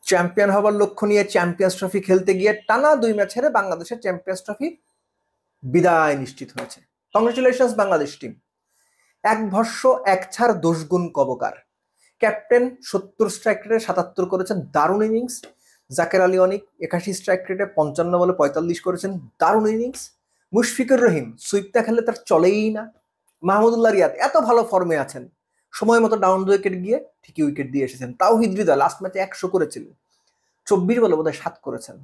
Champion হবার লক্ষ্য নিয়ে চ্যাম্পিয়ন্স ট্রফি খেলতে গিয়ে টানা 2 ম্যাচ হেরে বাংলাদেশের চ্যাম্পিয়ন্স ট্রফি বিদায় নিশ্চিত হয়েছে। Congratulations Bangladesh team. এক ভস্য এক ছাড় 10 গুণ কবকার। ক্যাপ্টেন 70 স্ট্রাইক রেটে 77 করেছেন, দারুণ ইনিংস। জাকের আলী অনিক 81 স্ট্রাইক রেটে 55 বলে 45 করেছেন, দারুণ ইনিংস। মুশফিকুর রহিম সুইপটা খেললে তার চলেই না। মাহমুদুল্লাহ রিয়াদ এত ভালো ফর্মে আছেন, সময় মতো ডাউন দ্য উইকেট গিয়ে ঠিকই উইকেট দিয়ে এসেছেন। তাওহিদ হৃদয় লাস্ট ম্যাচে 100 করেছিলেন, 24 বলে বোধহয় 7 করেছেন।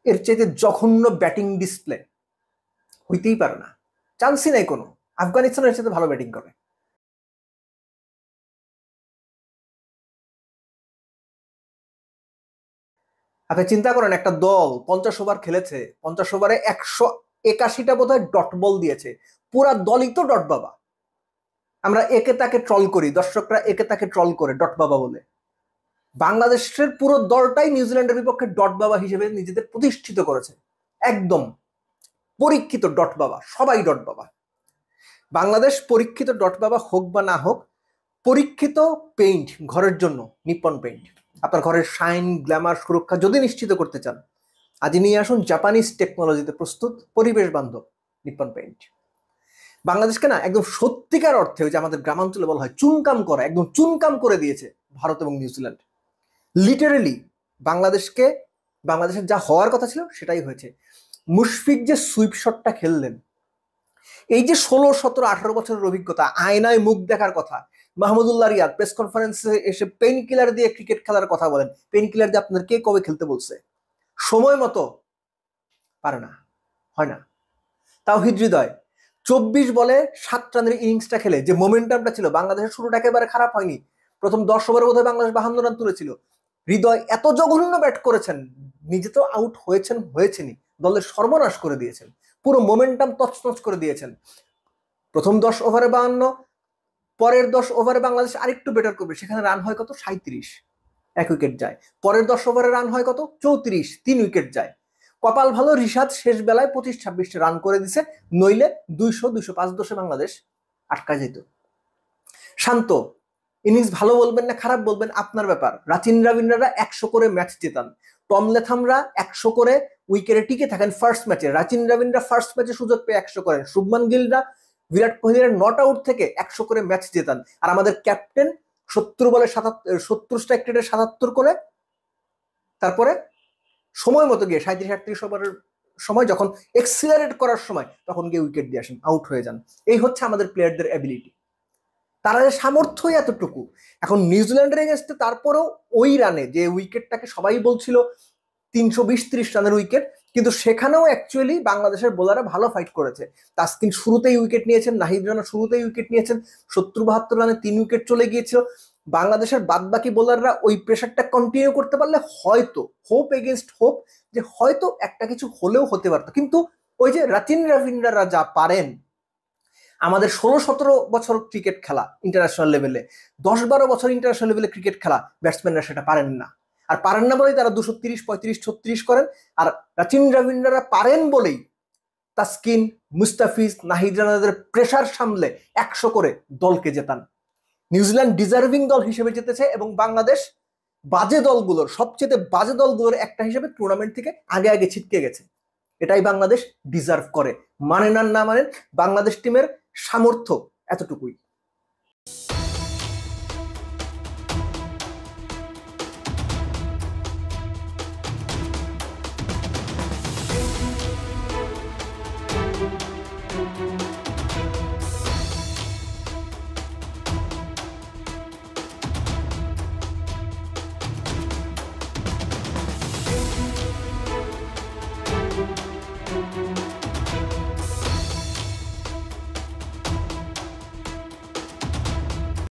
এর চাইতে জঘন্য ব্যাটিং ডিসপ্লে হইতেই পারে না, চান্সই নাই কোনো। আফগানিস্তানের চাইতে ভালো ব্যাটিং করে। আপনি চিন্তা করেন, একটা দল 50 ওভার খেলেছে, 50 ওভারে 181টা বোধহয় ডট বল দিয়েছে। পুরা দলই তো ডট বাবা। আমরা একে তাকে ট্রল করি, দর্শকরা একে তাকে ট্রল করে ডট বাবা বলে। বাংলাদেশের পুরো দলটাই নিউজিল্যান্ডের বিপক্ষে ডট বাবা হিসেবে নিজেদের প্রতিষ্ঠিত করেছে। একদম পরীক্ষিত ডট বাবা, সবাই ডট বাবা। বাংলাদেশ পরীক্ষিত ডট বাবা হোক বা না হোক, পরীক্ষিত পেইন্ট ঘরের জন্য নিপ্পন পেইন্ট। আপনার ঘরের শাইন, গ্ল্যামার, সুরক্ষা যদি নিশ্চিত করতে চান, আজই নিয়ে আসুন জাপানিজ টেকনোলজিতে প্রস্তুত পরিবেশ বান্ধব নিপ্পন পেইন্ট। বাংলাদেশকে না একদম সত্যিকার অর্থে, ওই যে আমাদের গ্রামাঞ্চলে বলা হয় চুনকাম করা, একদম চুনকাম করে দিয়েছে ভারত এবং নিউজিল্যান্ড। লিটারেলি বাংলাদেশের যা হওয়ার কথা ছিল সেটাই হয়েছে। মুশফিক যে সুইপ শটটা খেললেন, এই যে 16, 17, 18 বছরের অভিজ্ঞতা, আয়নায় মুখ দেখার কথা। মাহমুদুল্লাহ রিয়াদ প্রেস কনফারেন্সে এসে পেইন কিলার দিয়ে ক্রিকেট খেলার কথা বলেন। পেইন কিলার দিয়ে আপনাদের কে কবে খেলতে বলছে? সময় মতো পারে না, হয় না। তাওহিদ হৃদয় 24 বলে 7 রানের ইনিংসটা খেলে যে মোমেন্টামটা ছিল, বাংলাদেশের শুরুটা একেবারে খারাপ হয়নি। প্রথম 10 ওভারে বোধহয় বাংলাদেশ 52 রান তুলেছিল। হৃদয় এত জঘন্য ব্যাট করেছেন, নিজে তো আউট হয়েছেনই, দলের সর্বনাশ করে দিয়েছেন, পুরো মোমেন্টাম তছনছ করে দিয়েছেন। প্রথম 10 ওভারে 52, পরের 10 ওভারে বাংলাদেশ আরেকটু বেটার করবে, সেখানে রান হয় কত? 37, 1 উইকেট যায়। পরের 10 ওভারে রান হয় কত? 34, 3 উইকেট যায়। কপাল ভালো, রিশাদ শেষ বেলায় 25-26 রান করে দিছে, নইলে 200, 205 দশে বাংলাদেশ আটকা যেত। শান্ত ইনিংস ভালো বলবেন না খারাপ বলবেন আপনার ব্যাপার। রাচিন রবীন্দ্ররা 100 করে ম্যাচ জেতান, টম লেথামরা 100 করে উইকেটে টিকে থাকেন ফার্স্ট ম্যাচে। রাচিন রবীন্দ্র ফার্স্ট ম্যাচে সুযোগ পেয়ে 100 করেন। শুভমান গিলরা বিরাট কোহলির নট আউট থেকে 100 করে ম্যাচ জেতান। আর আমাদের ক্যাপ্টেন 70 বলে 70 স্ট্রাইক রেটে 77 করে, তারপরে সময় মতো গিয়ে 37-38 ওভারের সময় যখন এক্সিলারেট করার সময়, তখন গিয়ে উইকেট দিয়ে আসেন, আউট হয়ে যান। এই হচ্ছে আমাদের প্লেয়ারদের অ্যাবিলিটি, তারা যে সামর্থ্যই এতটুকু। এখন নিউজিল্যান্ডের এগেন্স্টে তারপরেও ওই রানে যে উইকেটটাকে সবাই বলছিল 320-30 রানের উইকেট, কিন্তু সেখানেও অ্যাকচুয়ালি বাংলাদেশের বোলাররা ভালো ফাইট করেছে। তাসকিন শুরুতেই উইকেট নিয়েছেন, নাহিদ রানা শুরুতেই উইকেট নিয়েছেন, 70-72 রানে 3 উইকেট চলে গিয়েছিল। বাংলাদেশের বাদবাকি বোলাররা ওই প্রেশারটা কন্টিনিউ করতে পারলে হয়তো, হোপ এগেনস্ট হোপ, যে হয়তো একটা কিছু হলেও হতে পারতো। কিন্তু ওই যে রাচিন রবীন্দ্ররা যা পারেন, আমাদের 16-17 বছর ক্রিকেট খেলা ইন্টারন্যাশনাল লেভেলে, 10-12 বছর ইন্টারন্যাশনাল লেভেলে ক্রিকেট খেলা ব্যাটসম্যানরা সেটা পারেন না। আর পারেন না বলেই তারা 230, 35, 36 করেন। আর রাচিন রবীন্দ্ররা পারেন বলেই তাসকিন, মুস্তাফিজ, নাহিদ রানাদের প্রেশার সামলে 100 করে দলকে জেতান। নিউজিল্যান্ড ডিজার্ভিং দল হিসেবে জিতেছে, এবং বাংলাদেশ বাজে দলগুলোর, সবচেয়ে বাজে দলগুলোর একটা হিসেবে টুর্নামেন্ট থেকে আগে আগে ছিটকে গেছে। এটাই বাংলাদেশ ডিজার্ভ করে, মানেন আর না মানেন, বাংলাদেশ টিমের সামর্থ্য এতটুকুই।